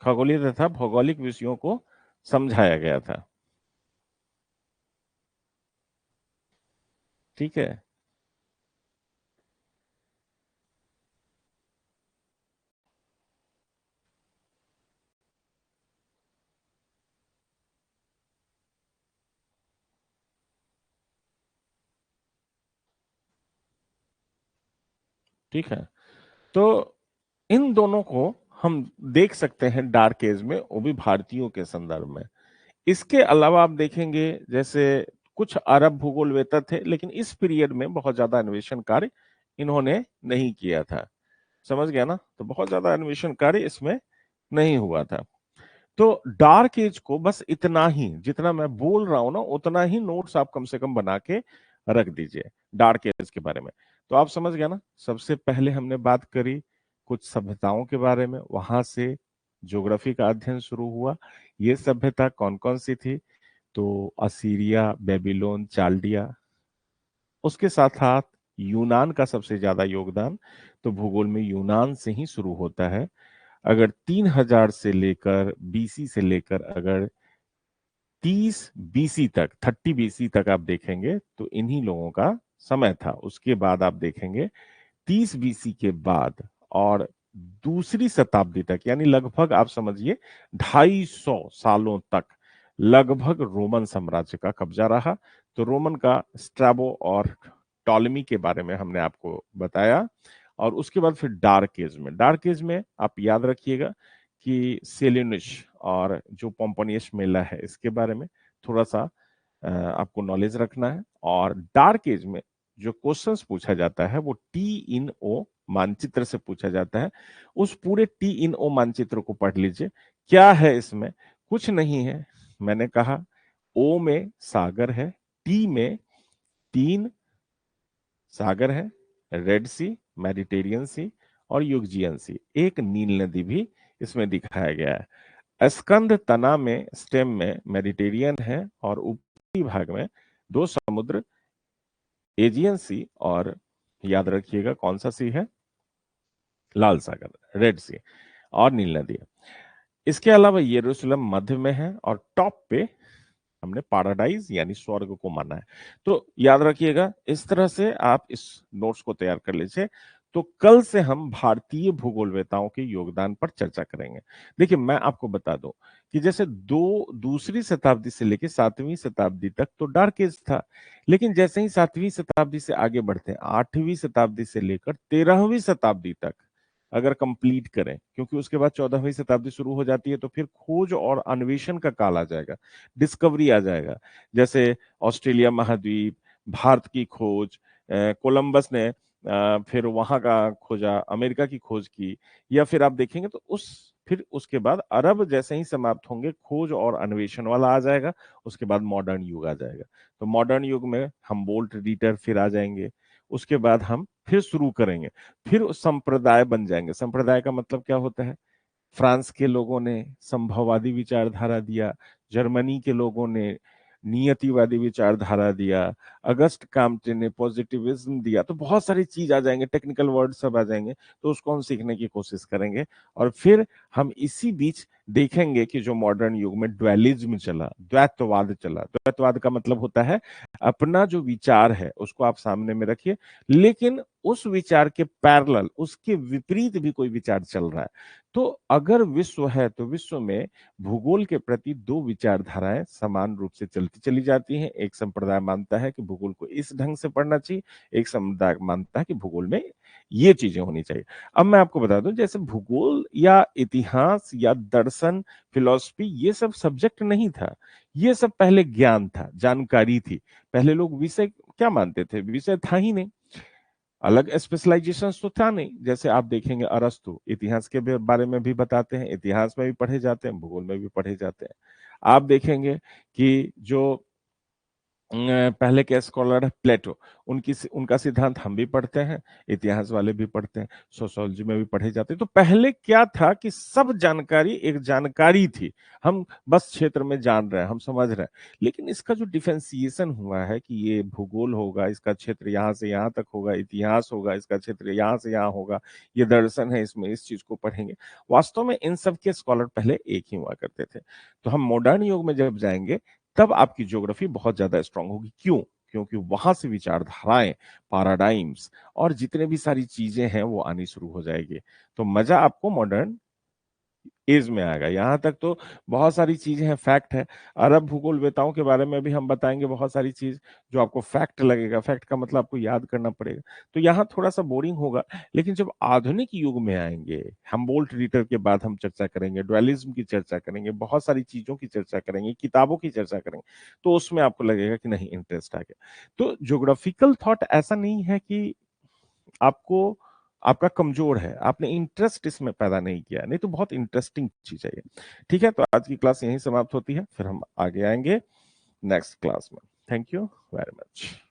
[SPEAKER 1] खगोलीय तथा भौगोलिक विषयों को समझाया गया था। ठीक है, ठीक है। तो इन दोनों को हम देख सकते हैं डार्क एज में, वो भी भारतीयों के संदर्भ में। इसके अलावा आप देखेंगे जैसे कुछ अरब भूगोलवेत्ता थे, लेकिन इस पीरियड में बहुत ज्यादा अन्वेषण कार्य इन्होंने नहीं किया था। समझ गया ना? तो बहुत ज्यादा अन्वेषण कार्य इसमें नहीं हुआ था। तो डार्क एज को बस इतना ही, जितना मैं बोल रहा हूं ना, उतना ही नोट्स आप कम से कम बना के रख दीजिए डार्क एज के बारे में। तो आप समझ गए ना, सबसे पहले हमने बात करी कुछ सभ्यताओं के बारे में, वहां से ज्योग्राफी का अध्ययन शुरू हुआ। ये सभ्यता कौन कौन सी थी? तो असीरिया, बेबीलोन, चाल्डिया। उसके साथ साथ यूनान का सबसे ज्यादा योगदान, तो भूगोल में यूनान से ही शुरू होता है। अगर 3000 से लेकर बीसी से लेकर अगर 30 बीसी तक, 30 बीसी तक आप देखेंगे तो इन्हीं लोगों का समय था। उसके बाद आप देखेंगे 30 बीसी के बाद और दूसरी शताब्दी तक, यानी लगभग आप समझिए 250 सालों तक लगभग रोमन साम्राज्य का कब्जा रहा। तो रोमन का स्ट्रैबो और टॉलेमी के बारे में हमने आपको बताया। और उसके बाद फिर डार्क एज में आप याद रखिएगा कि सेलिनुस और जो पोम्पोनियस मेला है, इसके बारे में थोड़ा सा आपको नॉलेज रखना है। और डार्क एज में जो क्वेश्चंस पूछा जाता है वो टी इन ओ मानचित्र से पूछा जाता है। उस पूरे टी इन ओ मानचित्र को पढ़ लीजिए। क्या है इसमें? कुछ नहीं है। मैंने कहा ओ में सागर है, टी में 3 सागर है, रेड सी, मेडिटेरियन सी और यूगजियन सी। एक नील नदी भी इसमें दिखाया गया है। स्कंद तना में, स्टेम में मेडिटेरियन है और ऊपरी भाग में 2 समुद्र, एजियन सी और याद रखिएगा कौन सा सी है? लाल सागर, रेड सी और नील नदी है। इसके अलावा यरूशलेम मध्य में है और टॉप पे हमने पैराडाइज यानी स्वर्ग को माना है। तो याद रखिएगा, इस तरह से आप इस नोट्स को तैयार कर लीजिए। तो कल से हम भारतीय भूगोलवेताओं के योगदान पर चर्चा करेंगे। देखिए, मैं आपको बता दूं कि जैसे दूसरी शताब्दी से लेकर 7वीं शताब्दी तक तो डार्क एज था। लेकिन जैसे ही 7वीं शताब्दी से आगे बढ़ते हैं, 8वीं शताब्दी से लेकर 13वीं शताब्दी तक अगर कंप्लीट करें, क्योंकि उसके बाद 14वीं शताब्दी शुरू हो जाती है, तो फिर खोज और अन्वेषण का काल आ जाएगा, डिस्कवरी आ जाएगा। जैसे ऑस्ट्रेलिया महाद्वीप, भारत की खोज, कोलंबस ने फिर वहां का खोजा, अमेरिका की खोज की। या फिर आप देखेंगे तो फिर उसके बाद अरब जैसे ही समाप्त होंगे, खोज और अन्वेषण वाला आ जाएगा। उसके बाद मॉडर्न युग आ जाएगा। तो मॉडर्न युग में हम बोल्ट रीडर फिर आ जाएंगे। उसके बाद हम फिर शुरू करेंगे, फिर संप्रदाय बन जाएंगे। संप्रदाय का मतलब क्या होता है? फ्रांस के लोगों ने संभववादी विचारधारा दिया, जर्मनी के लोगों ने नियतिवादी विचारधारा दिया, अगस्ट काम्टे ने पॉजिटिविज्म दिया। तो बहुत सारी चीज आ जाएंगे, टेक्निकल वर्ड सब आ जाएंगे। तो उसको हम सीखने की कोशिश करेंगे। और फिर हम इसी बीच देखेंगे कि जो मॉडर्न युग में ड्वेलिज्म चला, द्वैतवाद चला। द्वैतवाद का मतलब होता है अपना जो विचार है उसको आप सामने में रखिए, लेकिन उस विचार के पैरेलल, उसके विपरीत भी कोई विचार चल रहा है। तो अगर विश्व है तो विश्व में भूगोल के प्रति 2 विचारधाराएं समान रूप से चलती चली जाती हैं। एक संप्रदाय मानता है कि भूगोल को इस ढंग से पढ़ना चाहिए, एक समुदाय मानता है कि भूगोल में ये चीजें होनी चाहिए। अब मैं आपको बता दूं, जैसे भूगोल या इतिहास या दर्शन, फिलॉसफी, ये सब सब्जेक्ट नहीं था। ये सब पहले ज्ञान था, जानकारी थी। पहले लोग विषय क्या मानते थे? विषय था ही नहीं, अलग स्पेशलाइजेशन तो था नहीं। जैसे आप देखेंगे अरस्तु इतिहास के बारे में भी बताते हैं, इतिहास में भी पढ़े जाते हैं, भूगोल में भी पढ़े जाते हैं। आप देखेंगे कि जो पहले के स्कॉलर है प्लेटो, उनका सिद्धांत हम भी पढ़ते हैं, इतिहास वाले भी पढ़ते हैं, सोशियोलॉजी में भी पढ़े जाते हैं। तो पहले क्या था कि सब जानकारी एक जानकारी थी, हम बस क्षेत्र में जान रहे हैं, हम समझ रहे हैं। लेकिन इसका जो डिफरेंशिएशन हुआ है कि ये भूगोल होगा, इसका क्षेत्र यहाँ से यहाँ तक होगा, इतिहास होगा, इसका क्षेत्र यहाँ से यहाँ होगा, ये दर्शन है, इसमें इस चीज को पढ़ेंगे। वास्तव में इन सब के स्कॉलर पहले एक ही हुआ करते थे। तो हम मॉडर्न युग में जब जाएंगे, तब आपकी ज्योग्राफी बहुत ज्यादा स्ट्रांग होगी। क्यों? क्योंकि वहां से विचारधाराएं, पैराडाइम्स और जितने भी सारी चीजें हैं वो आनी शुरू हो जाएगी। तो मजा आपको मॉडर्न एज में आएगा। यहाँ तक तो बहुत सारी चीजें हैं, फैक्ट है। अरब भूगोलवेताओं के बारे में भी हम बताएंगे बहुत सारी चीज जो आपको फैक्ट लगेगा। फैक्ट का मतलब आपको याद करना पड़ेगा। तो यहाँ थोड़ा सा बोरिंग होगा। लेकिन जब आधुनिक युग में आएंगे, हम बोल्ट रीडर के बाद हम चर्चा करेंगे, डुअलिज्म की चर्चा करेंगे, बहुत सारी चीजों की चर्चा करेंगे, किताबों की चर्चा करेंगे, तो उसमें आपको लगेगा कि नहीं, इंटरेस्ट आ गया। तो ज्योग्राफिकल थॉट ऐसा नहीं है कि आपको, आपका कमजोर है, आपने इंटरेस्ट इसमें पैदा नहीं किया, नहीं तो बहुत इंटरेस्टिंग चीज है ये। ठीक है, तो आज की क्लास यहीं समाप्त होती है, फिर हम आगे आएंगे नेक्स्ट क्लास में। Thank you very much.